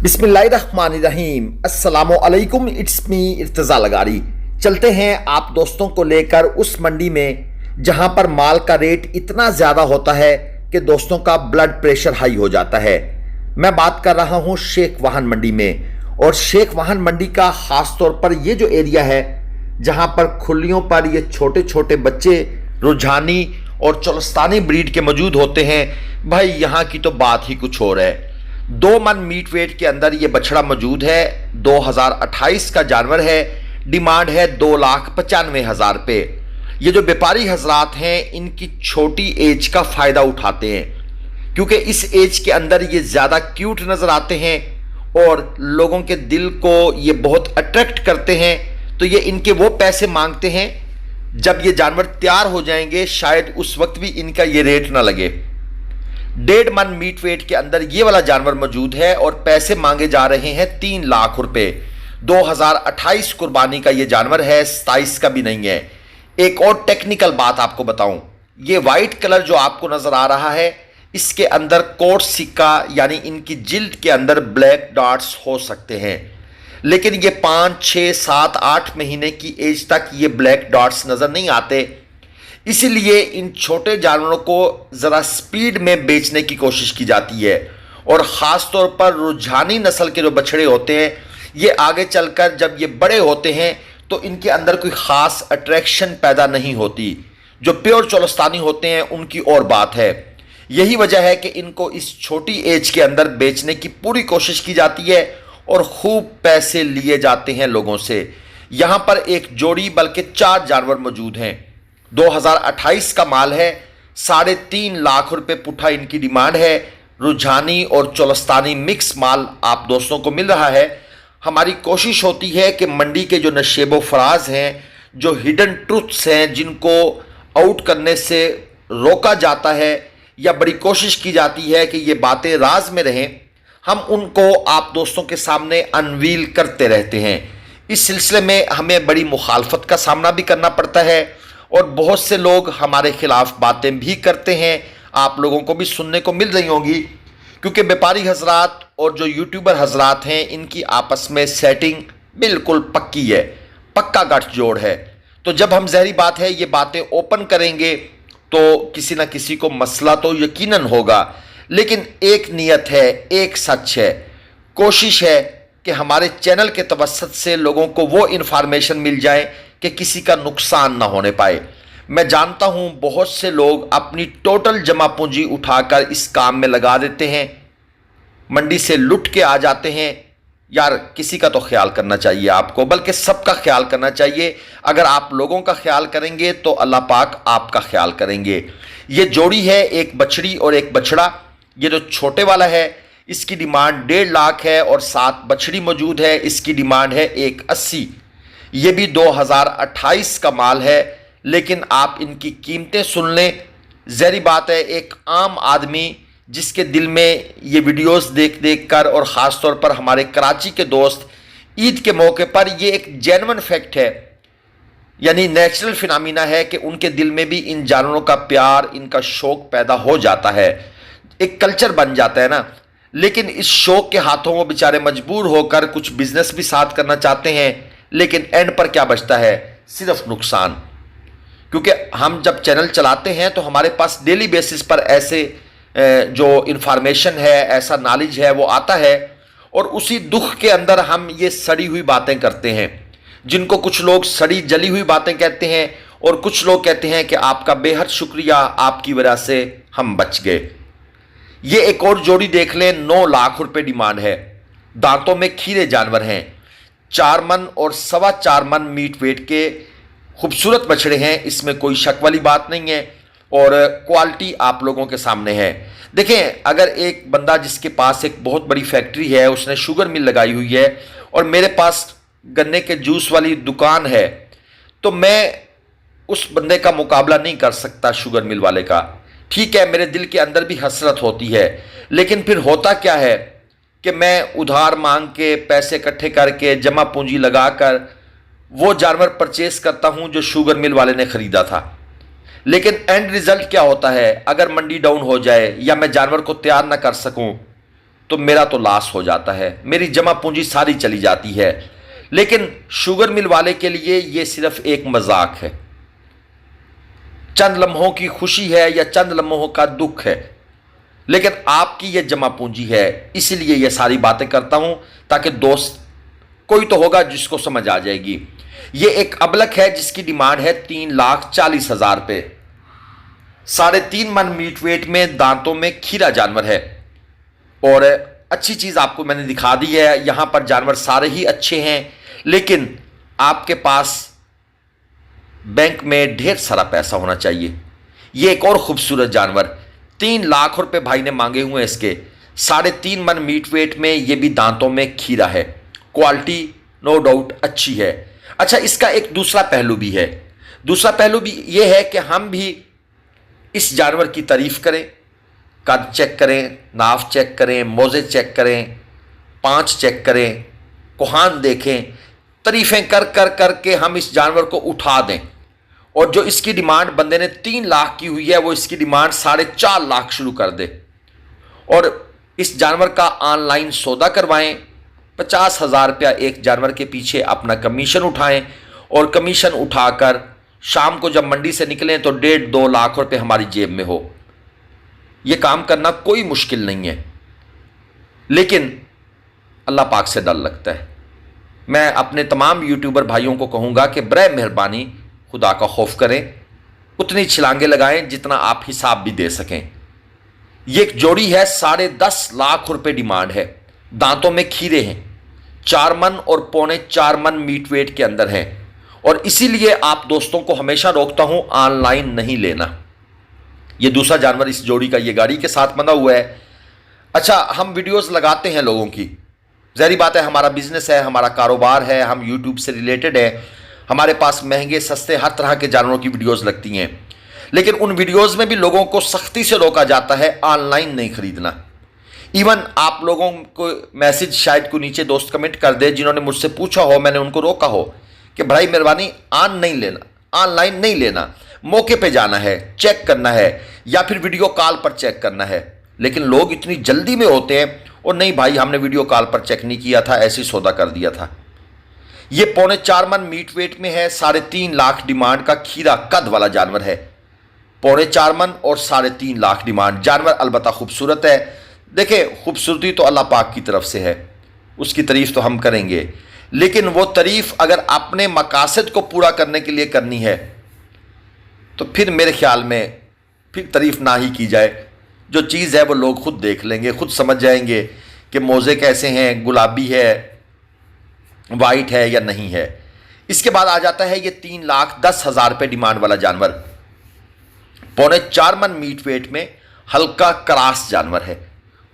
बिस्मिल्लाहिर्रहमानिर्रहीम अस्सलामुअलैकुम। It's me Irtaza Lagari. चलते हैं आप दोस्तों को लेकर उस मंडी में जहां पर माल का रेट इतना ज़्यादा होता है कि दोस्तों का ब्लड प्रेशर हाई हो जाता है। मैं बात कर रहा हूं शेख वाहन मंडी में, और शेख वाहन मंडी का ख़ास तौर पर ये जो एरिया है जहां पर खुलियों पर ये छोटे छोटे बच्चे रुझानी और चोलस्तानी ब्रीड के मौजूद होते हैं, भाई यहाँ की तो बात ही कुछ और है। 2 मन मीट वेट के अंदर ये बछड़ा मौजूद है। 2028 का जानवर है। डिमांड है 2,95,000 रुपये। ये जो व्यापारी हजरात हैं इनकी छोटी एज का फ़ायदा उठाते हैं, क्योंकि इस एज के अंदर ये ज़्यादा क्यूट नज़र आते हैं और लोगों के दिल को ये बहुत अट्रैक्ट करते हैं। तो ये इनके वो पैसे मांगते हैं, जब ये जानवर तैयार हो जाएंगे शायद उस वक्त भी इनका ये रेट ना लगे। 1.5 मन मीट वेट के अंदर ये वाला जानवर मौजूद है और पैसे मांगे जा रहे हैं 3 लाख रुपए। 2028 कुर्बानी का ये जानवर है, 27 का भी नहीं है। एक और टेक्निकल बात आपको बताऊं, ये वाइट कलर जो आपको नजर आ रहा है इसके अंदर कोट सिक्का यानी इनकी जिल्द के अंदर ब्लैक डॉट्स हो सकते हैं, लेकिन ये 5, 6, 7, 8 महीने की एज तक ये ब्लैक डॉट्स नजर नहीं आते। इसीलिए इन छोटे जानवरों को ज़रा स्पीड में बेचने की कोशिश की जाती है, और ख़ास तौर पर रुझानी नस्ल के जो बछड़े होते हैं ये आगे चलकर जब ये बड़े होते हैं तो इनके अंदर कोई ख़ास अट्रैक्शन पैदा नहीं होती। जो प्योर चोलस्तानी होते हैं उनकी और बात है। यही वजह है कि इनको इस छोटी एज के अंदर बेचने की पूरी कोशिश की जाती है और खूब पैसे लिए जाते हैं लोगों से। यहाँ पर एक जोड़ी बल्कि 4 जानवर मौजूद हैं। 2028 का माल है। 3.5 लाख रुपए पुट्ठा इनकी डिमांड है। रुझानी और चोलस्तानी मिक्स माल आप दोस्तों को मिल रहा है। हमारी कोशिश होती है कि मंडी के जो नशेबो फराज हैं, जो हिडन ट्रुथ्स हैं, जिनको आउट करने से रोका जाता है या बड़ी कोशिश की जाती है कि ये बातें राज में रहें, हम उनको आप दोस्तों के सामने अनवील करते रहते हैं। इस सिलसिले में हमें बड़ी मुखालफत का सामना भी करना पड़ता है और बहुत से लोग हमारे खिलाफ बातें भी करते हैं। आप लोगों को भी सुनने को मिल रही होंगी, क्योंकि व्यापारी हजरात और जो यूट्यूबर हजरात हैं इनकी आपस में सेटिंग बिल्कुल पक्की है, पक्का गठजोड़ है। तो जब हम ज़हरी बात है ये बातें ओपन करेंगे तो किसी ना किसी को मसला तो यकीनन होगा, लेकिन एक नियत है, एक सच है। कोशिश है कि हमारे चैनल के तवस्सुत से लोगों को वो इन्फॉर्मेशन मिल जाए कि किसी का नुकसान ना होने पाए। मैं जानता हूं बहुत से लोग अपनी टोटल जमा पूंजी उठाकर इस काम में लगा देते हैं, मंडी से लुट के आ जाते हैं। यार किसी का तो ख्याल करना चाहिए आपको, बल्कि सबका ख्याल करना चाहिए। अगर आप लोगों का ख्याल करेंगे तो अल्लाह पाक आपका ख्याल करेंगे। ये जोड़ी है, एक बछड़ी और एक बछड़ा। ये जो छोटे वाला है इसकी डिमांड 1.5 लाख है और 7 बछड़ी मौजूद है, इसकी डिमांड है 1,80। ये भी 2028 का माल है, लेकिन आप इनकी कीमतें सुन लें। ज़हरी बात है, एक आम आदमी जिसके दिल में ये वीडियोस देख देख कर, और ख़ास तौर पर हमारे कराची के दोस्त ईद के मौके पर, ये एक जेन्युइन फैक्ट है, यानी नेचुरल फिनोमिना है कि उनके दिल में भी इन जानवरों का प्यार, इनका शौक़ पैदा हो जाता है, एक कल्चर बन जाता है ना। लेकिन इस शौक़ के हाथों वो बेचारे मजबूर होकर कुछ बिजनेस भी साथ करना चाहते हैं, लेकिन एंड पर क्या बचता है? सिर्फ नुकसान। क्योंकि हम जब चैनल चलाते हैं तो हमारे पास डेली बेसिस पर ऐसे जो इन्फॉर्मेशन है, ऐसा नॉलेज है वो आता है, और उसी दुख के अंदर हम ये सड़ी हुई बातें करते हैं, जिनको कुछ लोग सड़ी जली हुई बातें कहते हैं, और कुछ लोग कहते हैं कि आपका बेहद शुक्रिया, आपकी वजह से हम बच गए। ये एक और जोड़ी देख लें, 9 लाख रुपए डिमांड है। दांतों में खीरे जानवर हैं। 4 मन और 4.25 मन मीट वेट के खूबसूरत बछड़े हैं, इसमें कोई शक वाली बात नहीं है, और क्वालिटी आप लोगों के सामने है। देखें, अगर एक बंदा जिसके पास एक बहुत बड़ी फैक्ट्री है, उसने शुगर मिल लगाई हुई है, और मेरे पास गन्ने के जूस वाली दुकान है, तो मैं उस बंदे का मुकाबला नहीं कर सकता शुगर मिल वाले का। ठीक है, मेरे दिल के अंदर भी हसरत होती है, लेकिन फिर होता क्या है कि मैं उधार मांग के, पैसे इकट्ठे करके, जमा पूंजी लगाकर वो जानवर परचेस करता हूं जो शुगर मिल वाले ने ख़रीदा था। लेकिन एंड रिज़ल्ट क्या होता है? अगर मंडी डाउन हो जाए या मैं जानवर को तैयार ना कर सकूं, तो मेरा तो लॉस हो जाता है, मेरी जमा पूंजी सारी चली जाती है। लेकिन शुगर मिल वाले के लिए ये सिर्फ एक मजाक है, चंद लम्हों की खुशी है या चंद लम्हों का दुख है, लेकिन आपकी ये जमा पूंजी है। इसीलिए ये सारी बातें करता हूं ताकि दोस्त कोई तो होगा जिसको समझ आ जाएगी। ये एक अबलक है जिसकी डिमांड है 3,40,000 रुपये। 3.5 मन मीट वेट में, दांतों में खीरा जानवर है। और अच्छी चीज आपको मैंने दिखा दी है, यहां पर जानवर सारे ही अच्छे हैं, लेकिन आपके पास बैंक में ढेर सारा पैसा होना चाहिए। ये एक और खूबसूरत जानवर, 3 लाख रुपए भाई ने मांगे हुए हैं इसके। 3.5 मन मीट वेट में, ये भी दांतों में खीरा है। क्वालिटी नो डाउट अच्छी है। अच्छा, इसका एक दूसरा पहलू भी है। दूसरा पहलू भी ये है कि हम भी इस जानवर की तारीफ करें, कद चेक करें, नाफ चेक करें, मोजे चेक करें, पाँच चेक करें, कोहान देखें, तारीफें कर कर करके हम इस जानवर को उठा दें। और जो इसकी डिमांड बंदे ने 3 लाख की हुई है, वो इसकी डिमांड 4.5 लाख शुरू कर दे। और इस जानवर का ऑनलाइन सौदा करवाएं, 50,000 रुपया एक जानवर के पीछे अपना कमीशन उठाएं, और कमीशन उठाकर शाम को जब मंडी से निकलें तो 1.5-2 लाख रुपए हमारी जेब में हो। यह काम करना कोई मुश्किल नहीं है, लेकिन अल्लाह पाक से डर लगता है। मैं अपने तमाम यूट्यूबर भाइयों को कहूँगा कि बरे मेहरबानी खुदा का खौफ करें, उतनी छलांगे लगाएं जितना आप हिसाब भी दे सकें। ये एक जोड़ी है, 10.5 लाख रुपए डिमांड है। दांतों में खीरे हैं, 4 मन और 4.25 मन मीट वेट के अंदर हैं। और इसीलिए आप दोस्तों को हमेशा रोकता हूं ऑनलाइन नहीं लेना। ये दूसरा जानवर इस जोड़ी का, ये गाड़ी के साथ बंधा हुआ है। अच्छा, हम वीडियोस लगाते हैं लोगों की, ज़ाहिर बात है, हमारा बिजनेस है, हमारा कारोबार है, हम यूट्यूब से रिलेटेड है, हमारे पास महंगे सस्ते हर तरह के जानवरों की वीडियोस लगती हैं। लेकिन उन वीडियोस में भी लोगों को सख्ती से रोका जाता है ऑनलाइन नहीं खरीदना। इवन आप लोगों को मैसेज शायद को नीचे दोस्त कमेंट कर दे जिन्होंने मुझसे पूछा हो, मैंने उनको रोका हो कि भाई मेहरबानी नहीं लेना, ऑनलाइन नहीं लेना, मौके पे जाना है, चेक करना है, या फिर वीडियो कॉल पर चेक करना है। लेकिन लोग इतनी जल्दी में होते हैं, और नहीं भाई हमने वीडियो कॉल पर चेक नहीं किया था, ऐसे ही सौदा कर दिया था। ये 4.25 मन मीट वेट में है, 3.5 लाख डिमांड का खीरा कद वाला जानवर है। 4.25 मन और 3.5 लाख डिमांड। जानवर अलबत्ता खूबसूरत है। देखिए, खूबसूरती तो अल्लाह पाक की तरफ से है, उसकी तारीफ तो हम करेंगे, लेकिन वो तारीफ अगर अपने मकासद को पूरा करने के लिए करनी है तो फिर मेरे ख्याल में फिर तारीफ ना ही की जाए। जो चीज़ है वो लोग खुद देख लेंगे, खुद समझ जाएंगे कि मोज़े कैसे हैं, गुलाबी है, वाइट है या नहीं है। इसके बाद आ जाता है ये 3,10,000 रुपये डिमांड वाला जानवर, 4.25 मन मीट वेट में, हल्का क्रास जानवर है।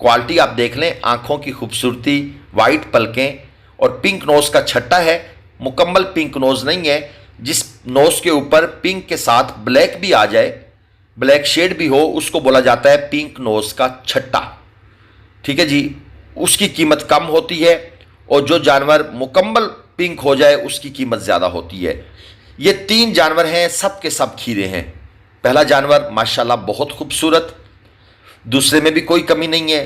क्वालिटी आप देख लें, आंखों की खूबसूरती, वाइट पलकें और पिंक नोज का छट्टा है। मुकम्मल पिंक नोज नहीं है, जिस नोज के ऊपर पिंक के साथ ब्लैक भी आ जाए, ब्लैक शेड भी हो, उसको बोला जाता है पिंक नोज का छट्टा। ठीक है जी, उसकी कीमत कम होती है, और जो जानवर मुकम्मल पिंक हो जाए उसकी कीमत ज़्यादा होती है। ये 3 जानवर हैं, सब के सब खीरे हैं। पहला जानवर माशाल्लाह बहुत खूबसूरत, दूसरे में भी कोई कमी नहीं है,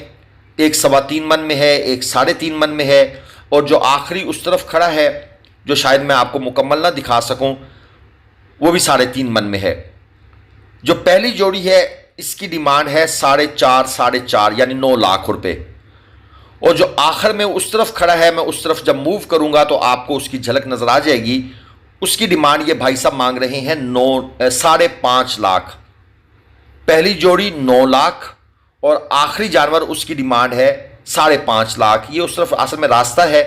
एक 3.25 मन में है, एक 3.5 मन में है, और जो आखिरी उस तरफ खड़ा है, जो शायद मैं आपको मुकम्मल ना दिखा सकूं, वो भी 3.5 मन में है। जो पहली जोड़ी है इसकी डिमांड है 4.5 यानी 9 लाख रुपए। और जो आखिर में उस तरफ खड़ा है, मैं उस तरफ जब मूव करूंगा तो आपको उसकी झलक नजर आ जाएगी। उसकी डिमांड ये भाई साहब मांग रहे हैं 5.5 लाख। पहली जोड़ी 9 लाख और आखिरी जानवर उसकी डिमांड है 5.5 लाख। ये उस तरफ असल में रास्ता है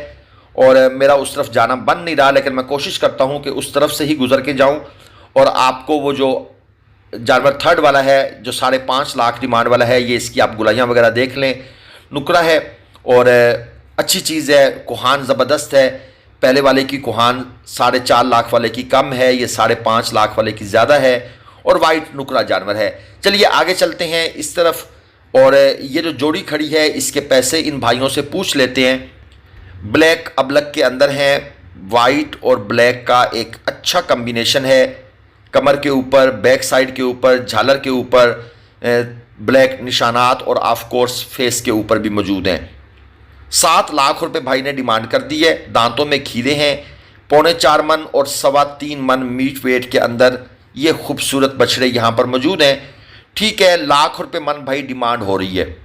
और मेरा उस तरफ जाना बन नहीं रहा, लेकिन मैं कोशिश करता हूं कि उस तरफ से ही गुजर के जाऊं और आपको वो जो जानवर थर्ड वाला है जो 5.5 लाख डिमांड वाला है, ये इसकी आप गुलाइयाँ वगैरह देख लें, नुकरा है और अच्छी चीज़ है, कोहान ज़बरदस्त है। पहले वाले की कोहान 4.5 लाख वाले की कम है, ये 5.5 लाख वाले की ज़्यादा है और वाइट नुकरा जानवर है। चलिए आगे चलते हैं इस तरफ, और ये जो जोड़ी खड़ी है इसके पैसे इन भाइयों से पूछ लेते हैं। ब्लैक अबलक के अंदर है, वाइट और ब्लैक का एक अच्छा कम्बिनेशन है। कमर के ऊपर, बैक साइड के ऊपर, झालर के ऊपर ब्लैक निशानात और ऑफ कोर्स फेस के ऊपर भी मौजूद हैं। 7 लाख रुपए भाई ने डिमांड कर दी है। दांतों में खीरे हैं, 4.25 मन और 3.25 मन मीट वेट के अंदर ये खूबसूरत बछड़े यहाँ पर मौजूद हैं। ठीक है, लाख रुपए मन भाई डिमांड हो रही है।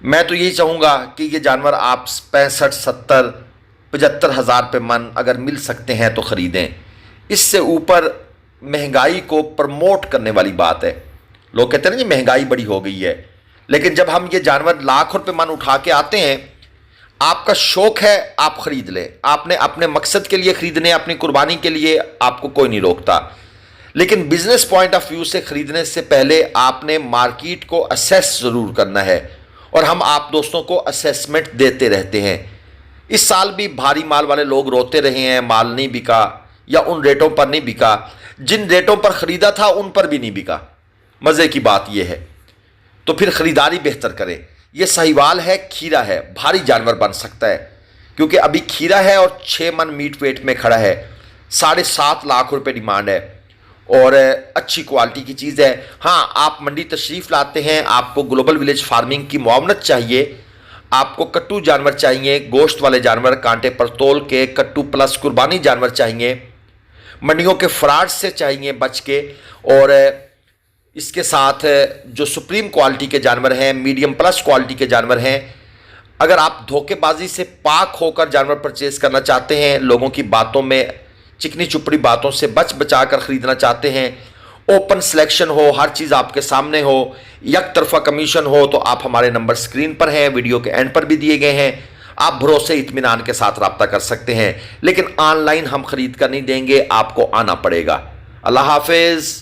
मैं तो यही चाहूँगा कि ये जानवर आप 65, 70, 75 हज़ार रुपये मन अगर मिल सकते हैं तो ख़रीदें। इससे ऊपर महंगाई को प्रमोट करने वाली बात है। लोग कहते हैं ना जी महंगाई बड़ी हो गई है, लेकिन जब हम ये जानवर लाख रुपए मन उठा के आते हैं, आपका शौक है आप ख़रीद लें। आपने अपने मकसद के लिए ख़रीदने, अपनी कुर्बानी के लिए आपको कोई नहीं रोकता, लेकिन बिजनेस पॉइंट ऑफ व्यू से ख़रीदने से पहले आपने मार्केट को असेस ज़रूर करना है, और हम आप दोस्तों को असेसमेंट देते रहते हैं। इस साल भी भारी माल वाले लोग रोते रहे हैं, माल नहीं बिका या उन रेटों पर नहीं बिका, जिन रेटों पर ख़रीदा था उन पर भी नहीं बिका। मज़े की बात यह है, तो फिर ख़रीदारी बेहतर करें। ये साहिवाल है, खीरा है, भारी जानवर बन सकता है, क्योंकि अभी खीरा है और 6 मन मीट वेट में खड़ा है। 7.5 लाख रुपए डिमांड है और अच्छी क्वालिटी की चीज़ है। हाँ, आप मंडी तशरीफ़ लाते हैं, आपको ग्लोबल विलेज फार्मिंग की मुआवनत चाहिए, आपको कट्टू जानवर चाहिए, गोश्त वाले जानवर, कांटे पर तोल के कट्टू प्लस कुर्बानी जानवर चाहिए, मंडियों के फ्रॉड से चाहिए बच के, और इसके साथ जो सुप्रीम क्वालिटी के जानवर हैं, मीडियम प्लस क्वालिटी के जानवर हैं। अगर आप धोखेबाजी से पाक होकर जानवर परचेज करना चाहते हैं, लोगों की बातों में, चिकनी चुपड़ी बातों से बच बचा कर ख़रीदना चाहते हैं, ओपन सिलेक्शन हो, हर चीज़ आपके सामने हो, एक तरफा कमीशन हो, तो आप हमारे नंबर स्क्रीन पर हैं, वीडियो के एंड पर भी दिए गए हैं। आप भरोसे इत्मीनान के साथ रब्ता कर सकते हैं, लेकिन ऑनलाइन हम ख़रीद कर नहीं देंगे, आपको आना पड़ेगा। अल्लाह हाफिज़।